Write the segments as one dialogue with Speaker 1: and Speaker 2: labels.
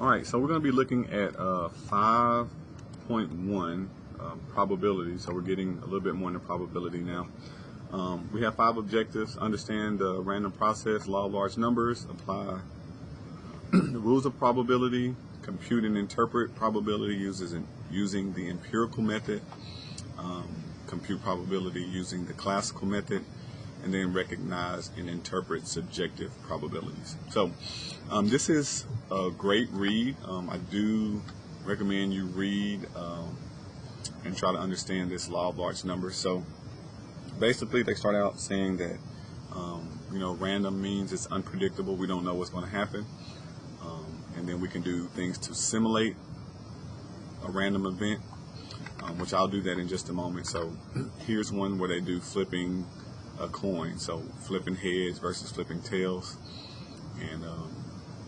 Speaker 1: All right, so we're going to be looking at 5.1 probability. So we're getting a little bit more into probability now. We have 5 objectives: understand the random process, law of large numbers, apply the rules of probability, compute and interpret probability using the empirical method, compute probability using the classical method, and then recognize and interpret subjective probabilities. So this is a great read. I do recommend you read and try to understand this law of large numbers. So basically they start out saying that random means it's unpredictable. We don't know what's going to happen, and then we can do things to simulate a random event, which I'll do that in just a moment. So here's one where they do flipping a coin, so flipping heads versus flipping tails, and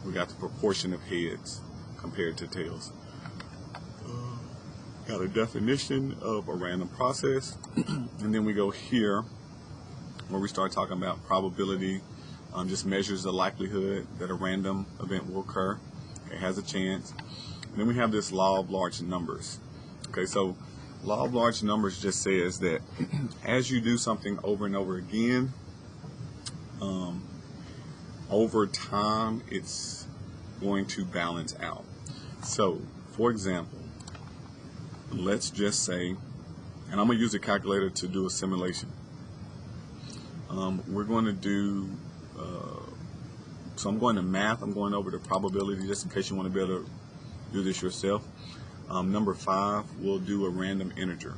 Speaker 1: we got the proportion of heads compared to tails. Got a definition of a random process, and then we go here where we start talking about probability. Just measures the likelihood that a random event will occur. It has a chance. And then we have this law of large numbers. Okay, so law of large numbers just says that as you do something over and over again, over time it's going to balance out. So for example, let's just say, and I'm going to use a calculator to do a simulation. We're going to do so I'm going to math. I'm going over the probability just in case you want to be able to do this yourself. Number 5, we'll do a random integer.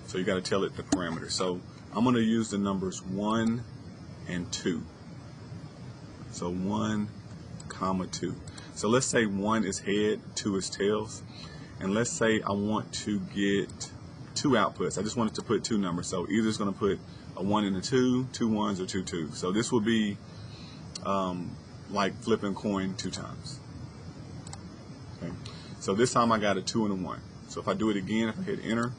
Speaker 1: So you got to tell it the parameter. So I'm going to use the numbers 1 and 2. So 1, 2. So let's say 1 is head, 2 is tails. And let's say I want to get 2 outputs. I just wanted to put 2 numbers. So either it's going to put a 1 and a 2, 2 1s, or 2 2s. So this will be like flipping coin 2 times. Okay. So this time I got a 2 and a 1. So if I do it again, if I hit enter,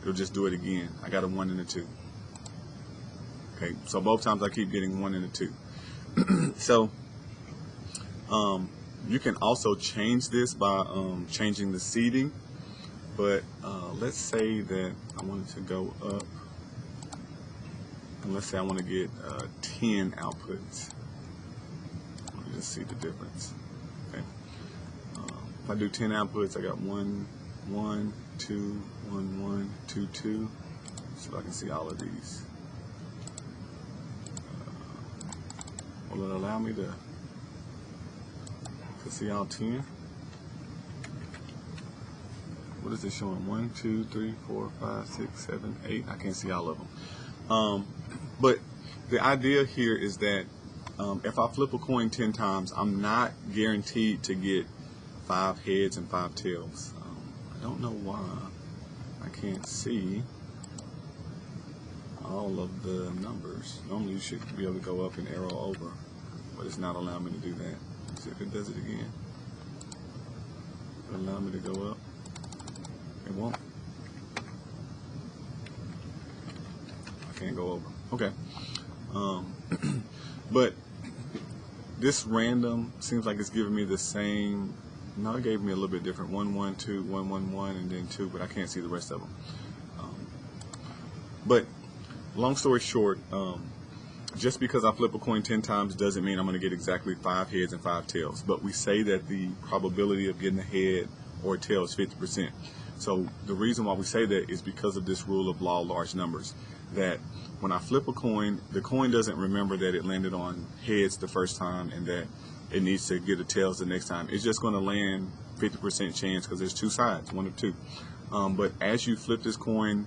Speaker 1: it'll just do it again. I got a 1 and a 2. Okay, so both times I keep getting 1 and a 2. So you can also change this by changing the seeding, but let's say that I wanted to go up, and let's say I want to get 10 outputs. Let me just see the difference. Okay. If I do 10 outputs, I got 1 1 2 1 1 2 2. So I can see all of these. Will it allow me to see all 10? What is it showing? 1 2 3 4 5 6 7 8. I can't see all of them. But the idea here is that if I flip a coin 10 times, I'm not guaranteed to get 5 heads and 5 tails. I don't know why I can't see all of the numbers. Normally you should be able to go up and arrow over, but it's not allowing me to do that. See if it does it again. It'll allow me to go up. It won't. I can't go over. Okay. But this random seems like it's giving me the same. No, it gave me a little bit different. 1 1 2 1 1 1 and then 2, but I can't see the rest of them. But long story short, just because I flip a coin 10 times doesn't mean I'm going to get exactly 5 heads and 5 tails. But we say that the probability of getting a head or a tail is 50%. So the reason why we say that is because of this rule of law of large numbers, that when I flip a coin, the coin doesn't remember that it landed on heads the first time and that it needs to get a tails the next time. It's just going to land 50% chance because there's 2 sides, 1 or 2. But as you flip this coin,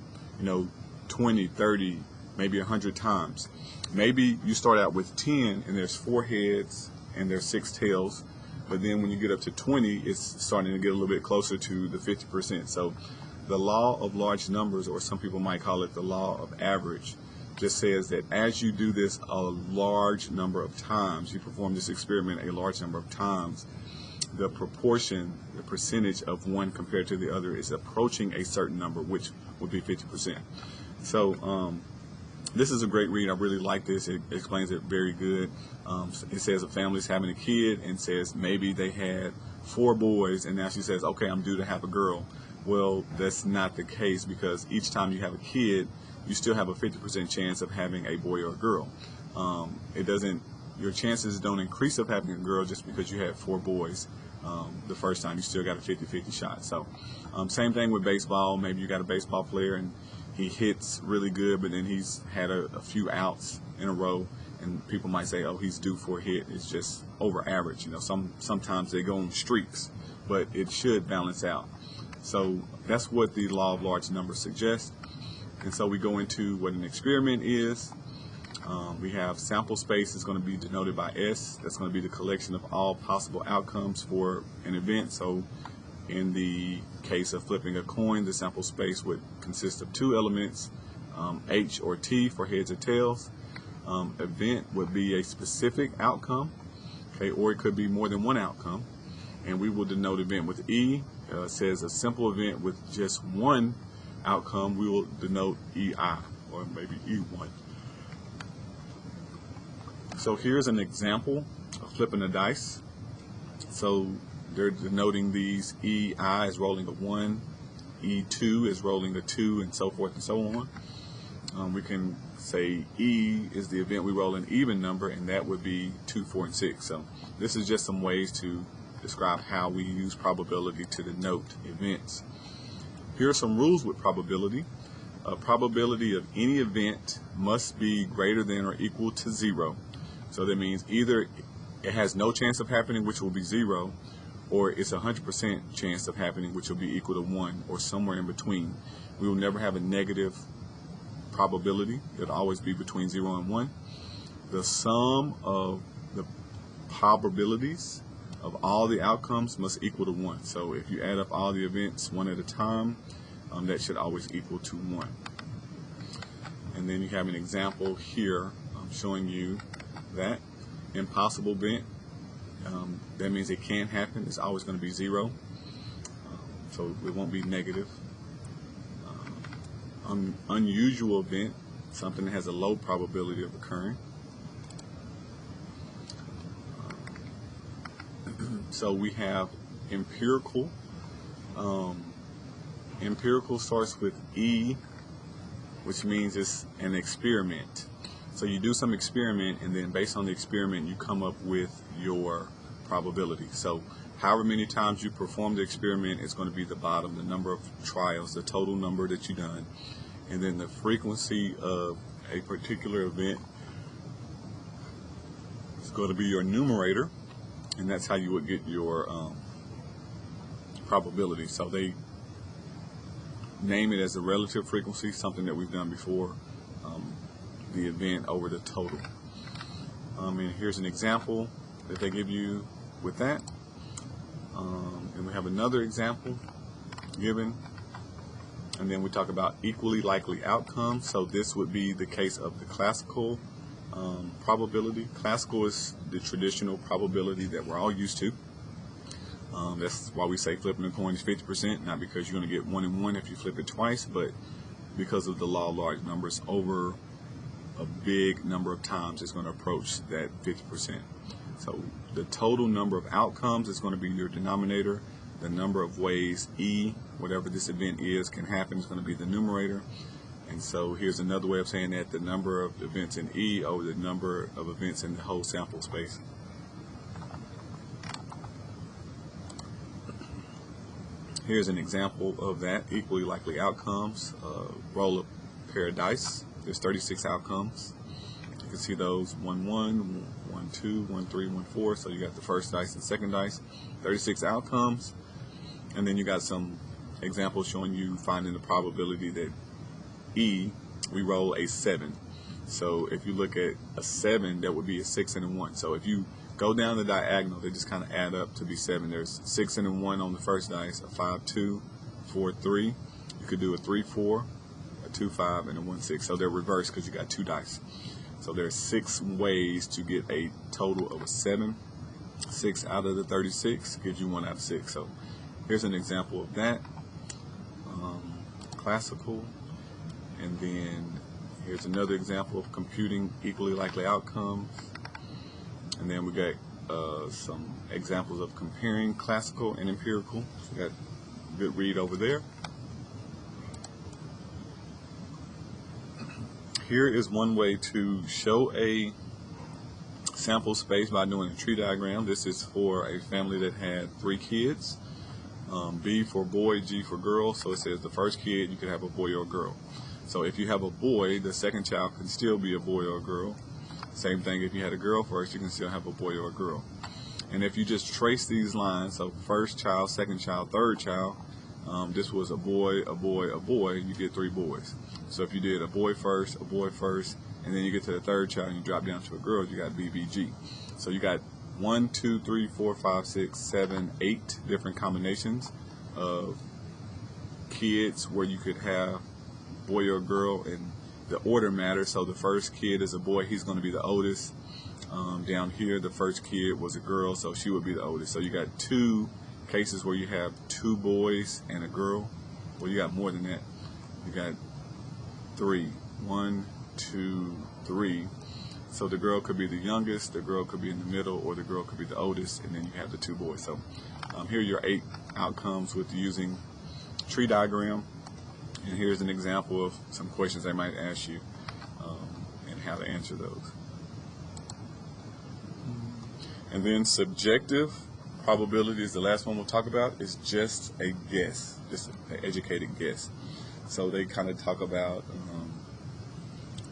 Speaker 1: 20, 30, maybe 100 times, maybe you start out with 10 and there's 4 heads and there's 6 tails, but then when you get up to 20, it's starting to get a little bit closer to the 50%. So the law of large numbers, or some people might call it the law of average, just says that as you do this a large number of times, you perform this experiment a large number of times, the proportion, the percentage of one compared to the other is approaching a certain number, which would be 50%. So this is a great read. I really like this. It explains it very good. It says a family's having a kid and says maybe they had 4 boys, and now she says, okay, I'm due to have a girl. Well, that's not the case, because each time you have a kid, you still have a 50% chance of having a boy or a girl. Your chances don't increase of having a girl just because you had 4 boys the first time. You still got a 50-50 shot. So same thing with baseball. Maybe you got a baseball player and he hits really good, but then he's had a few outs in a row, and people might say, oh, he's due for a hit. It's just over average. Sometimes they go on streaks, but it should balance out. So that's what the law of large numbers suggests. And so we go into what an experiment is. We have sample space is going to be denoted by S. That's going to be the collection of all possible outcomes for an event. So in the case of flipping a coin, the sample space would consist of 2 elements, H or T for heads or tails. Event would be a specific outcome, okay, or it could be more than one outcome. And we will denote event with E. Says a simple event with just one outcome, we will denote EI, or maybe E1. So here's an example of flipping a dice. So they're denoting these. EI is rolling a 1, E2 is rolling a 2, and so forth and so on. We can say E is the event we roll an even number, and that would be 2, 4, and 6. So this is just some ways to describe how we use probability to denote events. Here are some rules with probability. A probability of any event must be greater than or equal to 0. So that means either it has no chance of happening, which will be 0, or it's 100% chance of happening, which will be equal to 1, or somewhere in between. We will never have a negative probability. It'll always be between 0 and 1. The sum of the probabilities of all the outcomes must equal to 1. So if you add up all the events one at a time, that should always equal to 1. And then you have an example here showing you that impossible event. That means it can't happen. It's always going to be 0. So it won't be negative. Unusual event, something that has a low probability of occurring. So we have empirical. Empirical starts with E, which means it's an experiment. So you do some experiment, and then based on the experiment, you come up with your probability. So however many times you perform the experiment, it's going to be the bottom, the number of trials, the total number that you've done, and then the frequency of a particular event is going to be your numerator, and that's how you would get your probability. So they name it as a relative frequency, something that we've done before, the event over the total. And here's an example that they give you with that. And we have another example given. And then we talk about equally likely outcomes. So this would be the case of the classical probability. Classical is the traditional probability that we're all used to. That's why we say flipping a coin is 50%, not because you're going to get 1 and 1 if you flip it twice, but because of the law of large numbers. Over a big number of times, it's going to approach that 50%. So the total number of outcomes is going to be your denominator. The number of ways E, whatever this event is, can happen is going to be the numerator. And so here's another way of saying that: the number of events in E over the number of events in the whole sample space. Here's an example of that, equally likely outcomes. Roll a pair of dice. There's 36 outcomes. You can see those: 1, 1, 1, 2, 1, 3, 1, 4. So you got the first dice and second dice. 36 outcomes. And then you got some examples showing you finding the probability that E, we roll a 7. So if you look at a 7, that would be a 6 and a 1. So if you go down the diagonal, they just kind of add up to be 7. There's 6 and a 1 on the first dice, a 5, 2, 4, 3. You could do a 3, 4, a 2, 5, and a 1, 6. So they're reversed because you got 2 dice. So there's 6 ways to get a total of a 7. 6 out of the 36 gives you 1 out of 6. So here's an example of that. Classical. And then here's another example of computing equally likely outcomes. And then we got some examples of comparing classical and empirical. So got a good read over there. Here is one way to show a sample space by doing a tree diagram. This is for a family that had 3 kids. B for boy, G for girl. So it says the first kid, you could have a boy or a girl. So if you have a boy, the second child can still be a boy or a girl. Same thing if you had a girl first, you can still have a boy or a girl. And if you just trace these lines, so first child, second child, third child, this was a boy, a boy, a boy, you get 3 boys. So if you did a boy first, and then you get to the third child and you drop down to a girl, you got BBG. So you got 1, 2, 3, 4, 5, 6, 7, 8 different combinations of kids where you could have boy or girl, and the order matters. So the first kid is a boy, he's going to be the oldest. Down here, the first kid was a girl, so she would be the oldest. So you got 2 cases where you have 2 boys and a girl. Well, you got more than that. You got 3. 1, 2, 3. So the girl could be the youngest, the girl could be in the middle, or the girl could be the oldest, and then you have the 2 boys. So here are your 8 outcomes with using tree diagram. And here's an example of some questions they might ask you and how to answer those. And then subjective probability is the last one we'll talk about. Is just a guess, just an educated guess. So they kind of talk about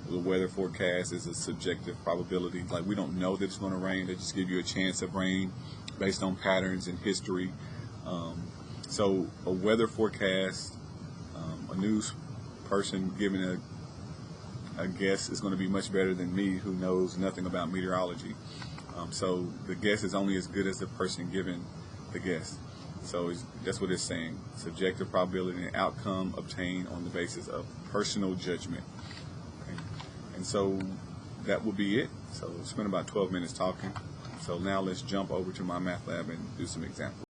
Speaker 1: the weather forecast is a subjective probability. Like, we don't know that it's going to rain. They just give you a chance of rain based on patterns in history. So a weather forecast, a news person giving a guess is going to be much better than me, who knows nothing about meteorology. So the guess is only as good as the person giving the guess. So that's what it's saying. Subjective probability and outcome obtained on the basis of personal judgment. Okay. And so that will be it. So spend about 12 minutes talking. So now let's jump over to my math lab and do some examples.